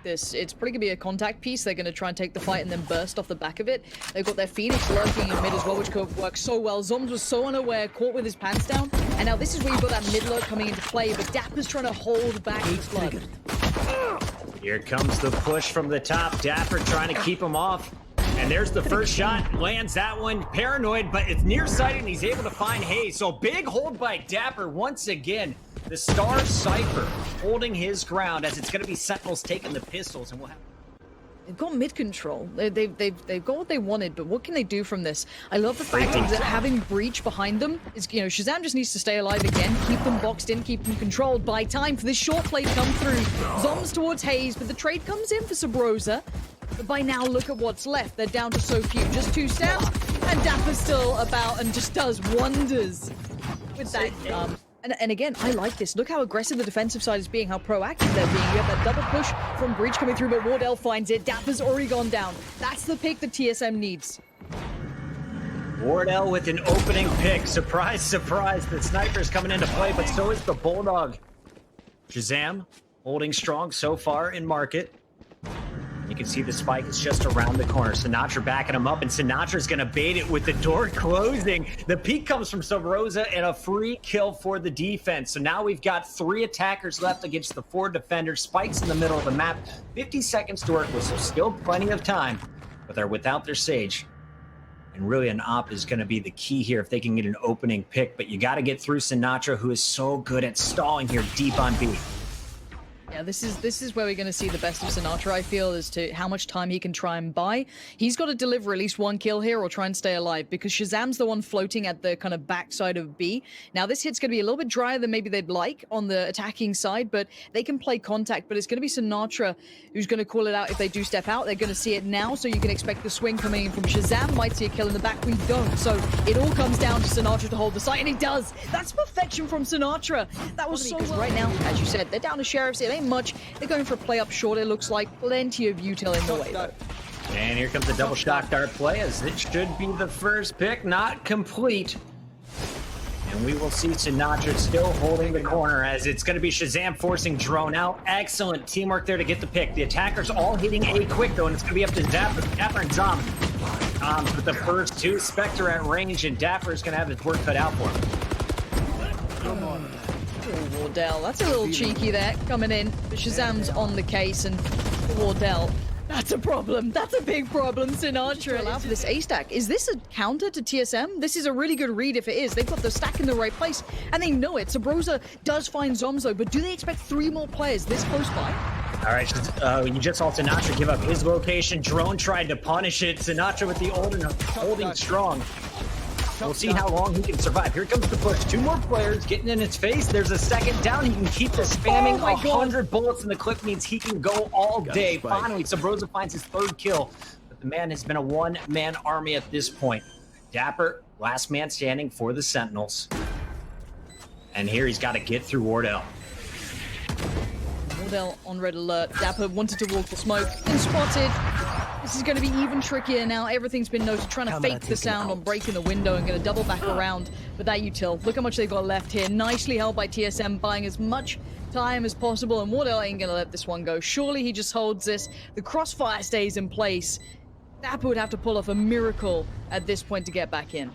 this. It's probably going to be a contact piece. They're going to try and take the fight and then burst off the back of it. They've got their Phoenix lurking in mid as well, which could work so well. Zombs was so unaware, caught with his pants down. And now this is where you've got that mid lurk coming into play, but dapr's trying to hold back his blood. Here comes the push from the top. dapr trying to keep him off. And there's the first shot, lands that one. Paranoid, but it's nearsighted, and he's able to find hazed. So big hold by dapr once again. The Star Cypher holding his ground as it's going to be Sentinels taking the pistols, and we'll have... They've got mid control. They've got what they wanted, but what can they do from this? I love the fact that having Breach behind them is, you know, ShahZaM just needs to stay alive again, keep them boxed in, keep them controlled. Buy time for this short play to come through. Zombs towards hazed, but the trade comes in for Subroza. But by now, look at what's left. They're down to so few, just 2 stabs, and dapr's still about and just does wonders with that. And again, I like this. Look how aggressive the defensive side is being, how proactive they're being. You have that double push from Breach coming through, but Wardell finds it. dapr's already gone down. That's the pick the TSM needs. Wardell with an opening pick. Surprise, surprise. The sniper's coming into play, but so is the Bulldog. ShahZaM holding strong so far in market. You can see the spike is just around the corner. sinatraa backing him up, and sinatra's going to bait it with the door closing. The peek comes from Subroza and a free kill for the defense. So now we've got 3 attackers left against the 4 defenders. Spike's in the middle of the map. 50 seconds to work with, so still plenty of time. But they're without their Sage. And really an op is going to be the key here if they can get an opening pick. But you got to get through sinatraa, who is so good at stalling here deep on B. Yeah, this is where we're going to see the best of sinatraa, I feel, as to how much time he can try and buy. He's got to deliver at least 1 kill here or try and stay alive, because ShahZaM's the one floating at the kind of backside of B. Now, this hit's going to be a little bit drier than maybe they'd like on the attacking side, but they can play contact. But it's going to be sinatraa who's going to call it out if they do step out. They're going to see it now, so you can expect the swing coming in from ShahZaM. Might see a kill in the back. We don't. So it all comes down to sinatraa to hold the site, and he does. That's perfection from sinatraa. That was so well. Right now, as you said, they're down to sheriffs. It ain't much. They're going for a play up short. It looks like plenty of util in the way, though. And here comes the double shock dart play, as it should be the first pick, not complete. And we will see sinatraa still holding the corner, as it's going to be ShahZaM forcing drone out. Excellent teamwork there to get the pick. The attackers all hitting A quick, though, and it's going to be up to dapr and zombs. With the first 2, Spectre at range, and dapr is going to have his work cut out for him. Come on. Oh, Wardell, that's a little cheeky there, coming in. But ShahZaM's on the case, and Wardell, that's a problem. That's a big problem. sinatraa allow for this A stack. Is this a counter to TSM? This is a really good read if it is. They've got the stack in the right place, and they know it. Subroza does find zombs, though, but do they expect 3 more players this close by? All right, you just saw sinatraa give up his location. Drone tried to punish it. sinatraa with the Olden holding strong. We'll see how long he can survive. Here comes the push. 2 more players getting in his face. There's a second down. He can keep the spamming. 100 bullets in the clip means he can go all day. Finally, Subroza finds his 3rd kill. But the man has been a 1-man army at this point. dapr, last man standing for the Sentinels. And here he's got to get through Wardell. Wardell on red alert. dapr wanted to walk the smoke. Been spotted. This is going to be even trickier now. Everything's been noted. Trying to fake the sound on breaking the window and going to double back around with that util. Look how much they've got left here. Nicely held by TSM, buying as much time as possible. And Wardell ain't going to let this one go. Surely he just holds this. The crossfire stays in place. dapr would have to pull off a miracle at this point to get back in.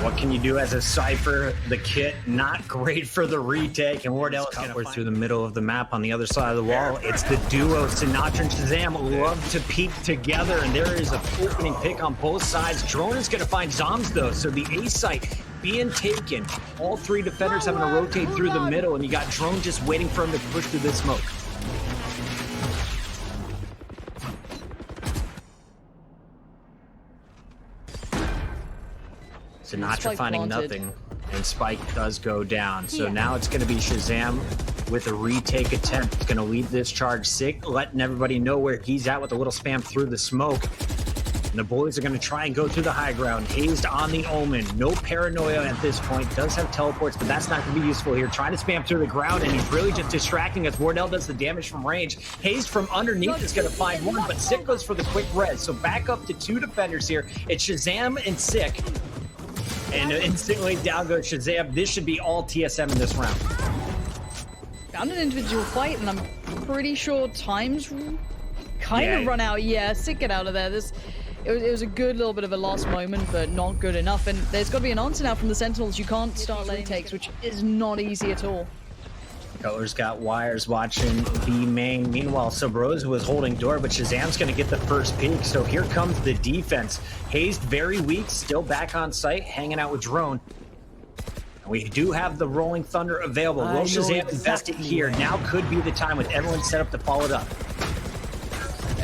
What can you do as a Cypher? The kit, not great for the retake, and Wardell is cutward through the middle of the map on the other side of the wall. It's the duo, sinatraa and ShahZaM love to peek together, and there is an opening pick on both sides. Drone is going to find zombs, though, so the A site being taken. All 3 defenders having to rotate through the middle, and you got Drone just waiting for him to push through this smoke. sinatraa finding nothing, and Spike does go down. So now it's going to be ShahZaM with a retake attempt. It's going to lead this charge sick, letting everybody know where he's at with a little spam through the smoke. And the boys are going to try and go through the high ground. Hazed on the Omen. No paranoia at this point. Does have teleports, but that's not going to be useful here. Trying to spam through the ground, and he's really just distracting as Wardell does the damage from range. Hazed from underneath is going to find one, but Sick goes for the quick res. So back up to 2 defenders here. It's ShahZaM and Sick. And instantly down goes ShahZaM. This should be all TSM in this round. Found an individual fight, and I'm pretty sure time's kind of run out. Yeah, sick, get out of there. It was a good little bit of a last moment, but not good enough. And there's got to be an answer now from the Sentinels. You can't start letting takes, which is not easy at all. Cutler's got wires watching B main. Meanwhile, Subroza was holding door, but ShahZaM's going to get the first peek. So here comes the defense. hazed very weak, still back on site, hanging out with drone. And we do have the rolling thunder available. Will ShahZaM invest it here? Now could be the time with everyone set up to follow it up.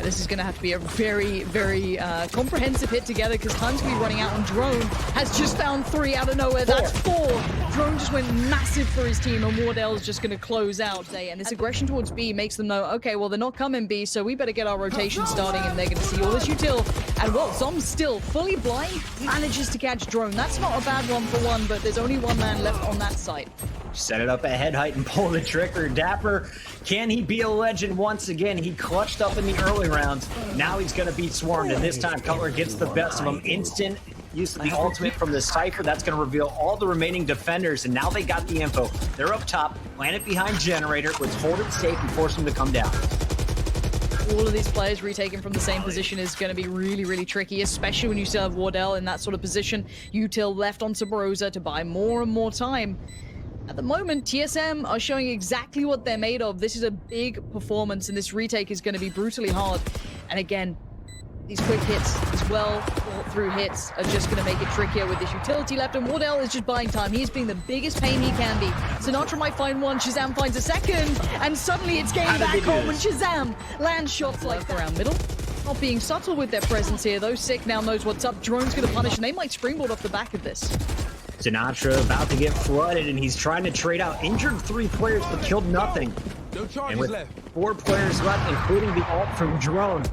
This is going to have to be a very, very comprehensive hit together because time's going to be running out, and Drone has just found 3 out of nowhere. That's 4. Drone just went massive for his team, and Wardell's just going to close out. And this aggression towards B makes them know, okay, well, they're not coming B, so we better get our rotation starting, and they're going to see all this util. And well, zombs still fully blind, manages to catch Drone. That's not a bad 1-for-1, but there's only one man left on that site. Set it up at head height and pull the trigger. dapr, can he be a legend once again? He clutched up in the early rounds. Now he's going to be swarmed, and this time Cutler gets the best of him. Instant use of the ultimate from the Cypher. That's going to reveal all the remaining defenders, and now they got the info. They're up top, planet behind generator. Let's hold it safe and force them to come down. All of these players retaken from the same position is going to be really, really tricky, especially when you still have Wardell in that sort of position. Util left on Subroza to buy more and more time. At the moment, TSM are showing exactly what they're made of. This is a big performance, and this retake is going to be brutally hard. And again, these quick hits, as well thought through hits, are just going to make it trickier with this utility left. And Wardell is just buying time. He's being the biggest pain he can be. sinatraa might find one, ShahZaM finds a second, and suddenly it's game back home when ShahZaM lands shots like that around middle. Not being subtle with their presence here, though. Sick now knows what's up. Drone's going to punish, and they might springboard off the back of this. sinatraa about to get flooded, and he's trying to trade out. Injured 3 players, but killed nothing. And with 4 players left, including the ult from Drone,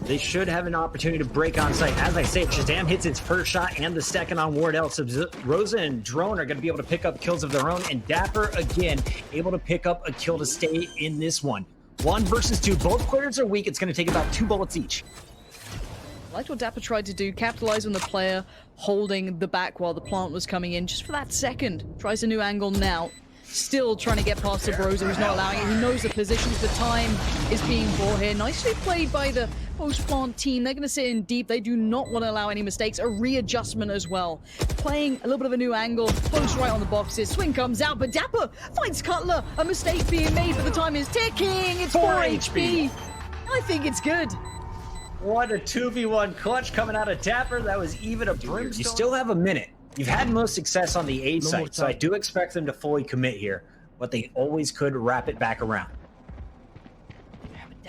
they should have an opportunity to break on site. As I say, ShahZaM hits its first shot and the second on Wardell. Subroza and Drone are going to be able to pick up kills of their own, and dapr, again, able to pick up a kill to stay in this one. 1 versus 2. Both players are weak. It's going to take about 2 bullets each. I liked what dapr tried to do, capitalize on the player holding the back while the plant was coming in just for that second. Tries a new angle now. Still trying to get past Subroza, who's not allowing it. He knows the positions, the time is being bought here. Nicely played by the post-plant team. They're going to sit in deep. They do not want to allow any mistakes. A readjustment as well. Playing a little bit of a new angle. Post right on the boxes. Swing comes out, but dapr finds Cutler. A mistake being made, but the time is ticking. It's 4 HP. I think it's good. What a 2v1 clutch coming out of dapr. That was even a brimstone. You still have a minute. You've had most success on the A site, so I do expect them to fully commit here, but they always could wrap it back around.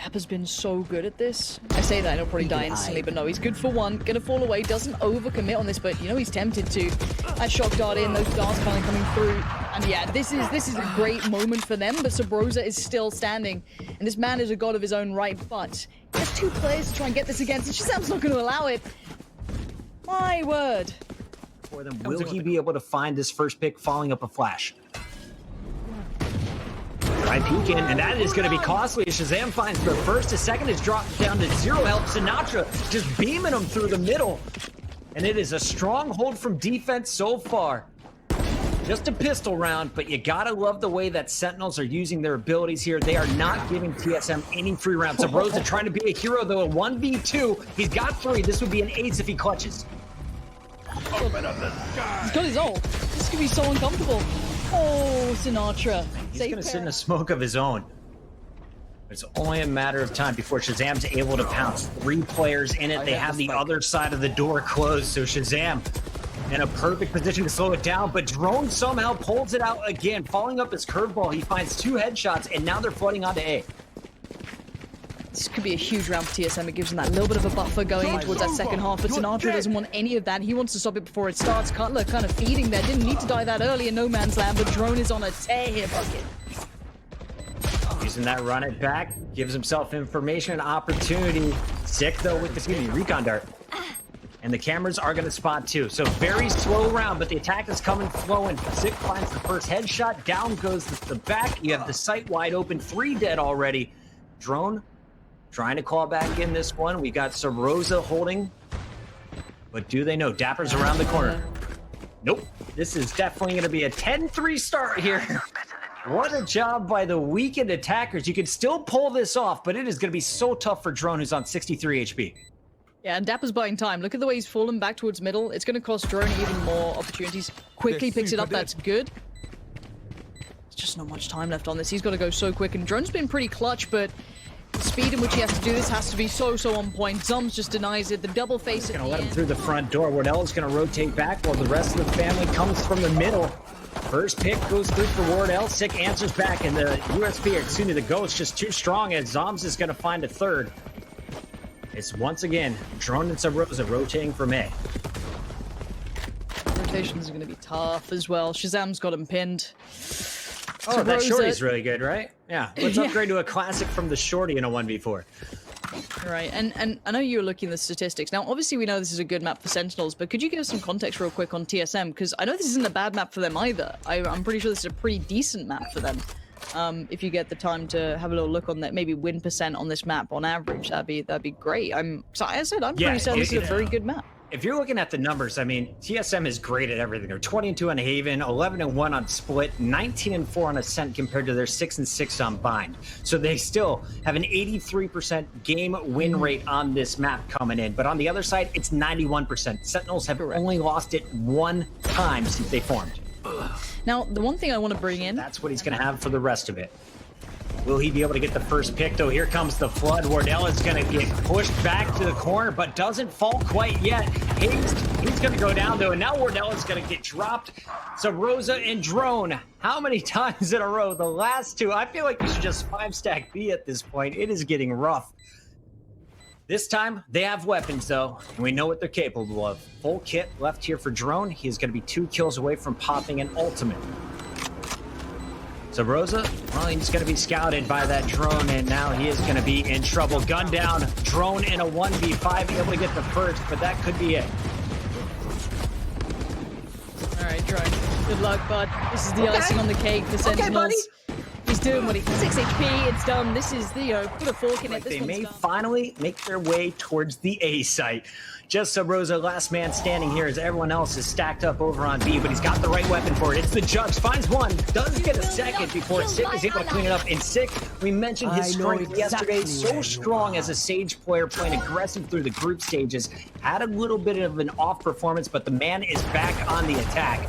dapr's been so good at this. I say that, he'll probably die instantly, but no, he's good for 1. Gonna fall away, doesn't overcommit on this, but you know he's tempted to. That shock dart in, those darts finally coming through. And yeah, this is a great moment for them, but Subroza is still standing. And this man is a god of his own right, but there's 2 players to try and get this against, and ShahZaM's not going to allow it. My word. For them, will he be able to find this first pick following up a flash? Right peek in, and that is going to be costly. ShahZaM finds the first. The second is dropped down to 0 health. sinatraa just beaming him through the middle. And it is a strong hold from defense so far. Just a pistol round, but you gotta love the way that Sentinels are using their abilities here. They are not giving TSM any free rounds. Subroza trying to be a hero, though. A 1v2. He's got 3. This would be an ace if he clutches. Open up the sky. He's got his ult. This could be so uncomfortable. Oh, sinatraa. He's going to sit in a smoke of his own. It's only a matter of time before ShahZaM's able to pounce. 3 players in it. They have the other side of the door closed, so ShahZaM in a perfect position to slow it down, but Drone somehow pulls it out again. Following up his curveball, he finds 2 headshots, and now they're flooding onto A. This could be a huge round for TSM. It gives them that little bit of a buffer going in towards that second half, but sinatraa doesn't want any of that. He wants to stop it before it starts. Cutler kind of feeding there. Didn't need to die that early in no man's land, but Drone is on a tear here, Bucket. Using that run it back, gives himself information and opportunity. Sick, though, with the recon dart. And the cameras are going to spot, too. So very slow round, but the attack is coming flowing. Sick finds the first headshot. Down goes the back. You have the site wide open. 3 dead already. Drone trying to claw back in this one. We got Subroza holding. But do they know? dapr's around the corner. Nope. This is definitely going to be a 10-3 start here. What a job by the weakened attackers. You can still pull this off, but it is going to be so tough for Drone, who's on 63 HP. Yeah, and dappr's buying time. Look at the way he's fallen back towards middle. It's going to cost Drone even more opportunities. Quickly picks it up. That's good. There's just not much time left on this. He's got to go so quick. And Drone's been pretty clutch, but the speed in which he has to do this has to be so on point. zombs just denies it. The double face at the Going to let him end. through the front door. Wardell is going to rotate back while the rest of the family comes from the middle. First pick goes through for Wardell. Sick answers back, and the USP, or excuse me, the Ghost just too strong as zombs is going to find a third. It's once again Drone and Subroza rotating for May. Rotations are going to be tough as well. ShahZaM's got him pinned. Oh, that Subroza- shorty's really good, right? Yeah, let's upgrade to a classic from the shorty in a 1v4. Right, and I know you were looking at the statistics. Now, obviously, we know this is a good map for Sentinels, but could you give us some context real quick on TSM? Because I know this isn't a bad map for them either. I'm pretty sure this is a pretty decent map for them. If you get the time to have a little look on that, maybe win percent on this map on average, that'd be great. I'm pretty certain this is a very good map. If you're looking at the numbers, I mean, TSM is great at everything. They're 20-2 on Haven, 11-1 on Split, 19-4 on Ascent compared to their 6-6 on Bind. So they still have an 83% game win rate on this map coming in. But on the other side, it's 91%. Sentinels have only lost it one time since they formed. Now, the one thing I want to bring in... That's what he's going to have for the rest of it. Will he be able to get the first pick, though? Here comes the flood. Wardell is going to get pushed back to the corner, but doesn't fall quite yet. Hazed, he's going to go down, though, and now Wardell is going to get dropped. Subroza and Drone, how many times in a row? The last two. I feel like you should just 5-stack B at this point. It is getting rough. This time, they have weapons, though, and we know what they're capable of. Full kit left here for Drone. He is going to be 2 kills away from popping an ultimate. Subroza, well, he's going to be scouted by that Drone, and now he is going to be in trouble. Gun down, Drone in a 1v5, able to get the first, but that could be it. All right, Drone. Good luck, bud. This is the icing on the cake for Sentinels. He's doing what he... 6 HP, it's done. This is the, put a fork in it. This They one's may done. finally make their way towards the A site. Just Subroza, last man standing here as everyone else is stacked up over on B, but he's got the right weapon for it. It's the Judge, finds one, does get a second before Sick is able to clean it up. And Sick, we mentioned his strength yesterday, so strong as a Sage player, playing aggressive through the group stages. Had a little bit of an off performance, but the man is back on the attack.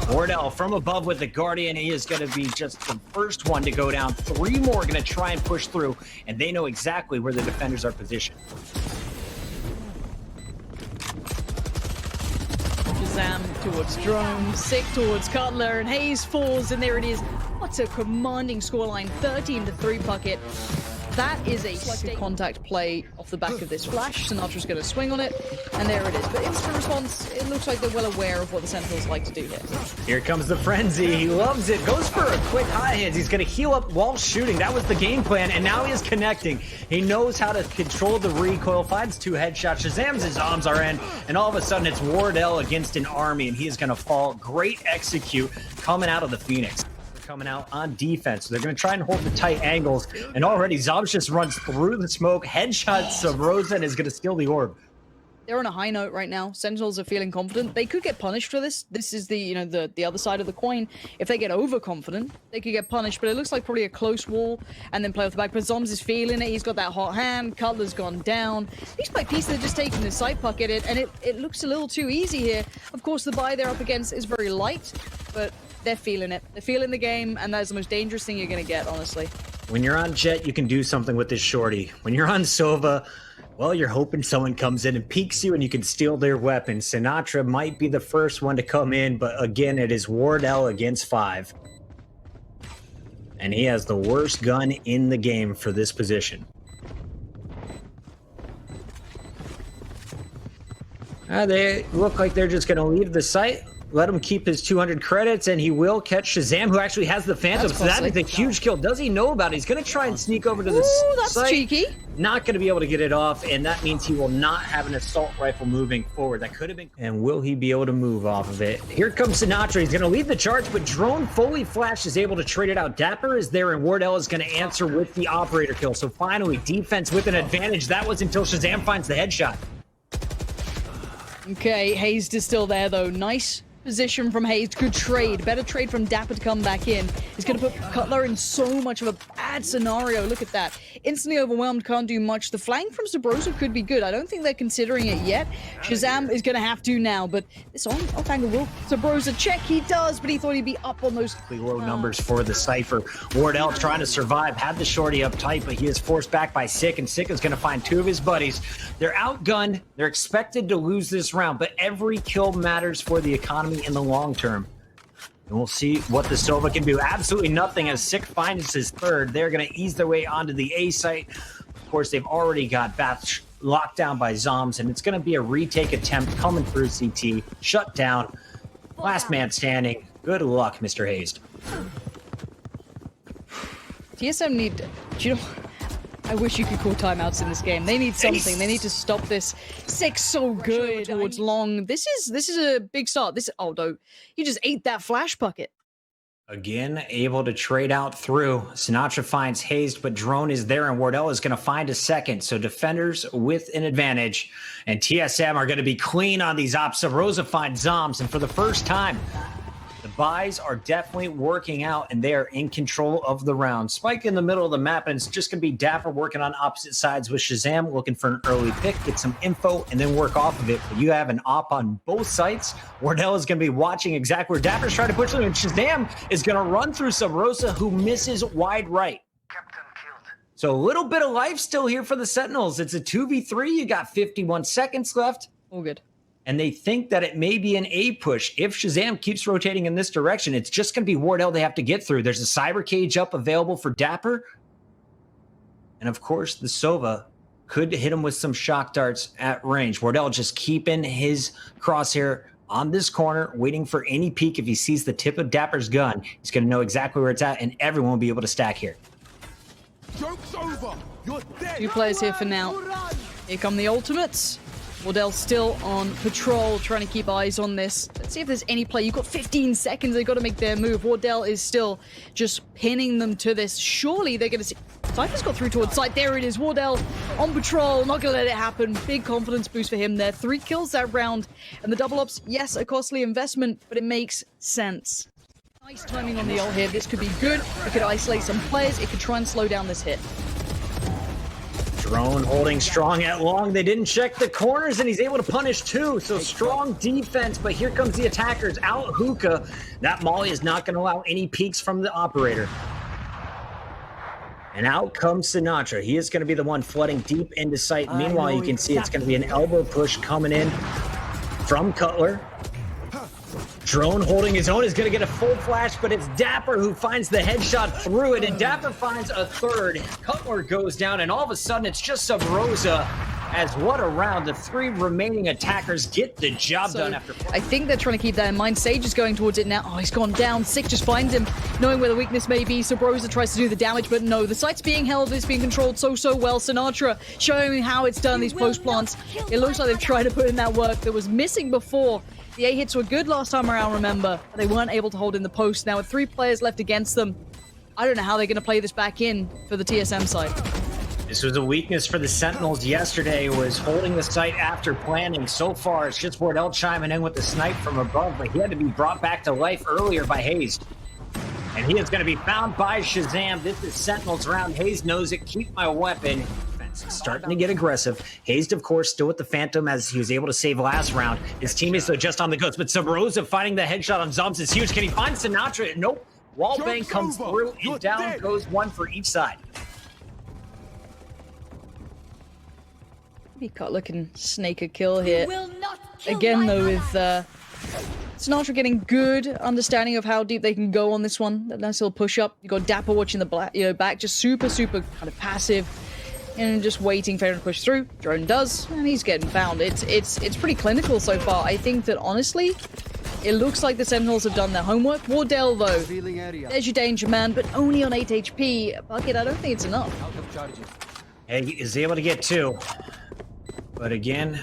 Wardell from above with the Guardian. He is going to be just the first one to go down. 3 more going to try and push through, and they know exactly where the defenders are positioned. ShahZaM towards Drone, Sick towards Cutler, and Hayes falls, and there it is. What a commanding scoreline, 13-3 bucket. That is a sick contact play off the back of this flash. Sinatra's going to swing on it, and there it is. But instant response, it looks like they're well aware of what the Sentinels like to do here. Here comes the frenzy. He loves it. Goes for a quick high hands. He's going to heal up while shooting. That was the game plan, and now he is connecting. He knows how to control the recoil. Finds 2 headshots. ShahZaM's his arms are in, and all of a sudden it's Wardell against an army, and he is going to fall. Great execute coming out of the Phoenix. Coming out on defense. So they're going to try and hold the tight angles, and already zombs just runs through the smoke. Headshot Subroza and is going to steal the orb. They're on a high note right now. Sentinels are feeling confident. They could get punished for this. This is the the other side of the coin. If they get overconfident, they could get punished. But it looks like probably a close wall and then play off the back. But zombs is feeling it. He's got that hot hand. Cutler's gone down. Piece by piece, they're just taking the side pocket, and it looks a little too easy here. Of course, the buy they're up against is very light, but they're feeling it. They're feeling the game, and that's the most dangerous thing you're going to get, honestly. When you're on Jet, you can do something with this shorty. When you're on Sova, well, you're hoping someone comes in and peeks you and you can steal their weapon. Sinatraa might be the first one to come in, but again, it is Wardell against 5. And he has the worst gun in the game for this position. They look like they're just going to leave the site. Let him keep his 200 credits, and he will catch ShahZaM, who actually has the Phantom. So that is a huge kill. Does he know about it? He's going to try and sneak over to the that's site. cheeky. Not going to be able to get it off, and that means he will not have an assault rifle moving forward. That could have been... And will he be able to move off of it? Here comes Sinatraa. He's going to lead the charge, but Drone fully flashed is able to trade it out. dapr is there, and Wardell is going to answer with the operator kill. So finally, defense with an advantage. That was until ShahZaM finds the headshot. Okay, Hazed is still there, though. Nice position from hazed. Good trade. Better trade from dapr to come back in. He's going to put Cutler in so much of a bad scenario. Look at that. Instantly overwhelmed. Can't do much. The flank from Subroza could be good. I don't think they're considering it yet. ShahZaM is going to have to now, but this off angle will Subroza check. He does, but he thought he'd be up on those low numbers for the Cypher. Wardell trying to survive. Had the shorty up tight, but he is forced back by Sick, and Sick is going to find two of his buddies. They're outgunned. They're expected to lose this round, but every kill matters for the economy in the long term. And we'll see what the Sova can do. Absolutely nothing as Sick finds his third. They're going to ease their way onto the A site. Of course, they've already got Bath locked down by zombs, and it's going to be a retake attempt coming through CT. Shut down. Last man standing. Good luck, Mr. Hazed. TSM need... Do you know... I wish you could call timeouts in this game. They need something. They need to stop this. Six so good towards long. This is a big start. Oh no, you just ate that flash bucket. Again, able to trade out through. Sinatraa finds hazed, but drone is there, and Wardell is going to find a second. So defenders with an advantage, and TSM are going to be clean on these ops. Subroza finds zombs, and for the first time, the buys are definitely working out, and they are in control of the round. Spike in the middle of the map, and it's just going to be dapr working on opposite sides with ShahZaM, looking for an early pick, get some info, and then work off of it. But you have an op on both sites. Wardell is going to be watching exactly where dapr's trying to push them, and ShahZaM is going to run through Subroza, who misses wide right. So a little bit of life still here for the Sentinels. It's a 2v3. You got 51 seconds left. All good. And they think that it may be an A push. If ShahZaM keeps rotating in this direction, it's just going to be Wardell they have to get through. There's a cyber cage up available for dapr. And of course, the Sova could hit him with some shock darts at range. Wardell just keeping his crosshair on this corner, waiting for any peek. If he sees the tip of dapr's gun, he's going to know exactly where it's at, and everyone will be able to stack here. Joke's over. You're dead. Two players here for now. Here come the ultimates. Wardell still on patrol, trying to keep eyes on this. Let's see if there's any play. You've got 15 seconds. They've got to make their move. Wardell is still just pinning them to this. Surely they're going to see... Cypher's got through towards site. There it is. Wardell on patrol. Not going to let it happen. Big confidence boost for him there. 3 kills that round. And the double ups, yes, a costly investment, but it makes sense. Nice timing on the ult here. This could be good. It could isolate some players. It could try and slow down this hit. Drone holding strong at long. They didn't check the corners, and he's able to punish two. So strong defense, but here comes the attackers. Out hookah. That molly is not going to allow any peeks from the operator. And out comes Sinatraa. He is going to be the one flooding deep into sight. Meanwhile, you can see it's going to be an elbow push coming in from Cutler. Drone holding his own is going to get a full flash, but it's dapr who finds the headshot through it, and dapr finds a third. Cutler goes down, and all of a sudden it's just Subroza. As what a round, the 3 remaining attackers get the job done after. I think they're trying to keep that in mind. Sage is going towards it now. Oh, he's gone down. Sick just finds him, knowing where the weakness may be. Subroza tries to do the damage, but no, the site's being held. It's being controlled so well. Sinatraa showing how it's done, these post plants. It looks like they've tried to put in that work that was missing before. The A hits were good last time around, remember. But they weren't able to hold in the post. Now with 3 players left against them, I don't know how they're going to play this back in for the TSM side. This was a weakness for the Sentinels yesterday, was holding the site after planning. So far, it's just Wardell chiming in with the snipe from above, but he had to be brought back to life earlier by hazed. And he is going to be found by ShahZaM. This is Sentinels round. Hazed knows it. Keep my weapon. Starting to get aggressive. Hazed, of course, still with the Phantom as he was able to save last round. His teammates are just on the ghost, but Subroza finding the headshot on zombs is huge. Can he find Sinatraa? Nope. Wallbang comes through, and down goes 1 for each side. Cutler can snake a kill here. Again, though, with Sinatraa getting good understanding of how deep they can go on this one. That nice little push up. You got dapr watching the back, just super kind of passive, and just waiting for him to push through. Drone does, and he's getting found. It's pretty clinical so far. I think that honestly, it looks like the Sentinels have done their homework. Wardell, though, there's your danger man, but only on 8 HP. Bucket, I don't think it's enough. He is able to get 2. But again,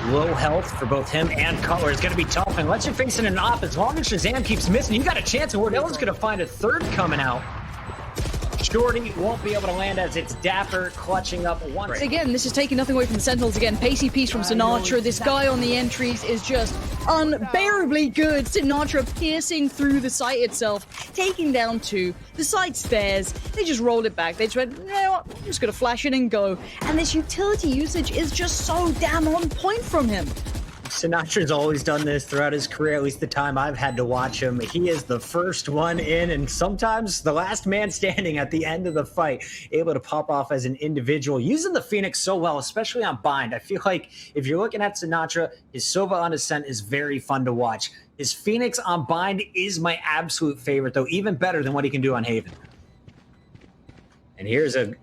low health for both him and Cutler is going to be tough. Unless you're facing an op, as long as ShahZaM keeps missing, you got a chance. And Wardell is going to find a third coming out. Shorty won't be able to land as it's dapr clutching up 1. Again, this is taking nothing away from the Sentinels. Again, pacey piece from Sinatraa. This guy on the entries is just unbearably good. Sinatraa piercing through the site itself, taking down 2. The site's theirs. They just rolled it back. They just went, you know what, I'm just going to flash it and go. And this utility usage is just so damn on point from him. Sinatra's always done this throughout his career, at least the time I've had to watch him. He is the first one in, and sometimes the last man standing at the end of the fight, able to pop off as an individual, using the Phoenix so well, especially on bind. I feel like if you're looking at Sinatraa, his Sova on Ascent is very fun to watch. His Phoenix on bind is my absolute favorite, though, even better than what he can do on Haven. And here's a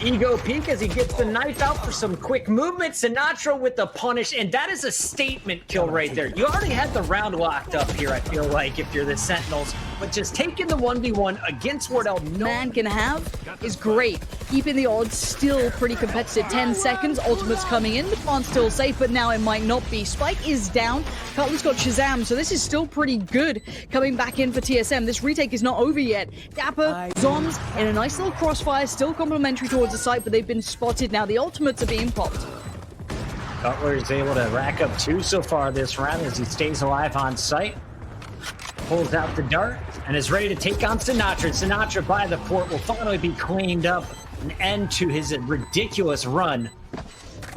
ego peek as he gets the knife out for some quick movement. Sinatraa with the punish, and that is a statement kill right there. You already had the round locked up here, I feel like, if you're the Sentinels, but just taking the 1v1 against Wardell, no man can have is great. Keeping the odds still pretty competitive. 10 seconds, ultimate's coming in, the plant's still safe, but now it might not be. Spike is down, Cutler's got ShahZaM, so this is still pretty good coming back in for TSM. This retake is not over yet. dapr, zombs, in a nice little crossfire, still complimentary towards the site, but they've been spotted now. The ultimates are being popped. Cutler is able to rack up 2 so far this round as he stays alive on site. Pulls out the dart and is ready to take on Sinatraa. Sinatraa by the port will finally be cleaned up. An end to his ridiculous run.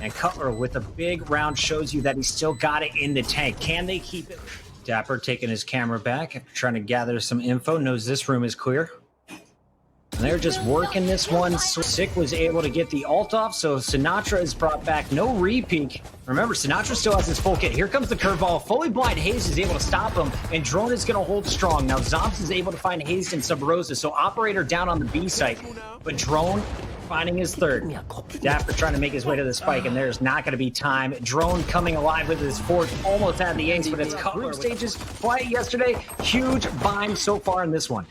And Cutler with a big round shows you that he's still got it in the tank. Can they keep it? dapr taking his camera back, trying to gather some info, knows this room is clear. And they're just working this one. Sick was able to get the ult off, so Sinatraa is brought back. No re-peek. Remember, Sinatraa still has his full kit. Here comes the curveball. Fully blind hazed is able to stop him, and Drone is going to hold strong. Now, zombs is able to find hazed and Subroza, so Operator down on the B site. But Drone finding his third. dapr trying to make his way to the spike, and there's not going to be time. Drone coming alive with his fourth. Almost had the ace, but it's Cutler. Stages quiet yesterday. Huge bind so far in this one.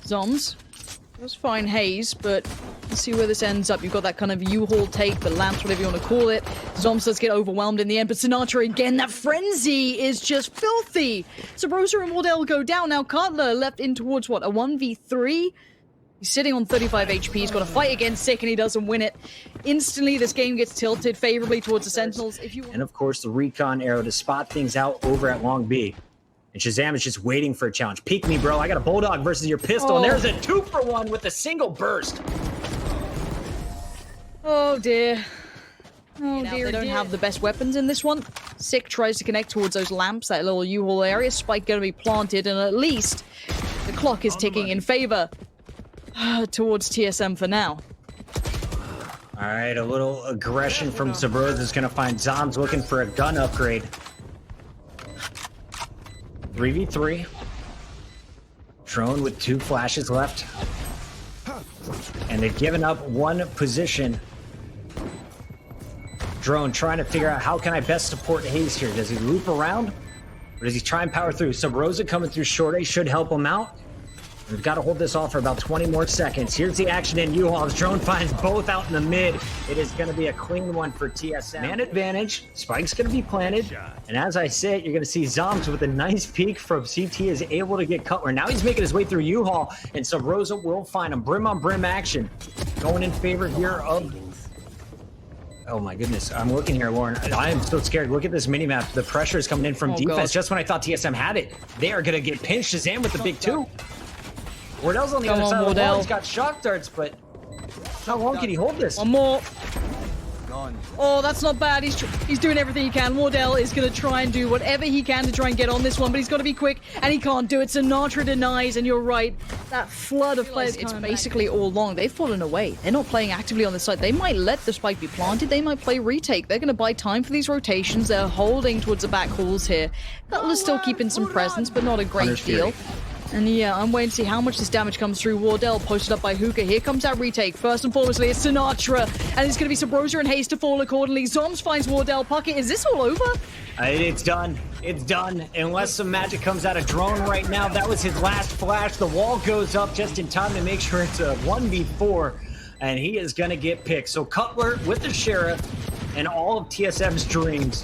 Zombs does find haze, but let's see where this ends up. You've got that kind of U-haul take, the lamps, whatever you want to call it. Zombs does get overwhelmed in the end, but Sinatraa again, that frenzy is just filthy. Subroza and Wardell go down. Now Cutler left in towards, what, a 1v3? He's sitting on 35 HP. He's got to fight against Sick, and he doesn't win it. Instantly, this game gets tilted favorably towards the Sentinels. And of course, the recon arrow to spot things out over at Long B. And ShahZaM is just waiting for a challenge. Peek me, bro. I got a Bulldog versus your pistol. And there's a 2-for-1 with a single burst. Oh, dear. Oh, dear. They don't have the best weapons in this one. Sick tries to connect towards those lamps, that little U-haul area. Spike going to be planted, and at least the clock is ticking in favor towards TSM for now. All right, a little aggression from Subroza is going to find Zombs looking for a gun upgrade. 3v3. Drone with 2 flashes left. And they've given up 1 position. Drone trying to figure out how can I best support Haze here. Does he loop around? Or does he try and power through? Subroza coming through short A should help him out. We've got to hold this off for about 20 more seconds. Here's the action in U-Haul. Drone finds both out in the mid. It is going to be a clean one for TSM. Man advantage. Spike's going to be planted. And as I say it, you're going to see Zombs with a nice peek from CT is able to get Cutler. Now he's making his way through U-Haul, and Subroza will find him. Brim on brim action. Going in favor here of... Oh my goodness. I'm looking here, Lauren. I am so scared. Look at this minimap. The pressure is coming in from defense. God. Just when I thought TSM had it, they are going to get pinched. ShahZaM with the big 2. Wardell's on the other side of the wall. He's got shock darts, but how long can he hold this? One more. Oh, that's not bad. He's doing everything he can. Wardell is going to try and do whatever he can to try and get on this one, but he's got to be quick, and he can't do it. Sinatraa denies, and you're right. That flood of players, it's basically all long. They've fallen away. They're not playing actively on the side. They might let the spike be planted. They might play retake. They're going to buy time for these rotations. They're holding towards the back halls here. Cutler's still keeping some presence, but not a great deal. And yeah, I'm waiting to see how much this damage comes through. Wardell posted up by Hookah. Here comes that retake. First and foremostly, it's Sinatraa. And it's going to be Subroza and haze to fall accordingly. Zombs finds Wardell. Pocket, is this all over? It's done. It's done. Unless some magic comes out of Drone right now. That was his last flash. The wall goes up just in time to make sure it's a 1v4. And he is going to get picked. So Cutler with the Sheriff and all of TSM's dreams.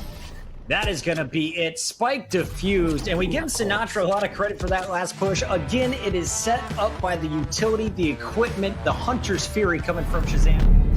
That is going to be it. Spike defused, and we give Sinatraa a lot of credit for that last push. Again, it is set up by the utility, the equipment, the Hunter's Fury coming from ShahZaM.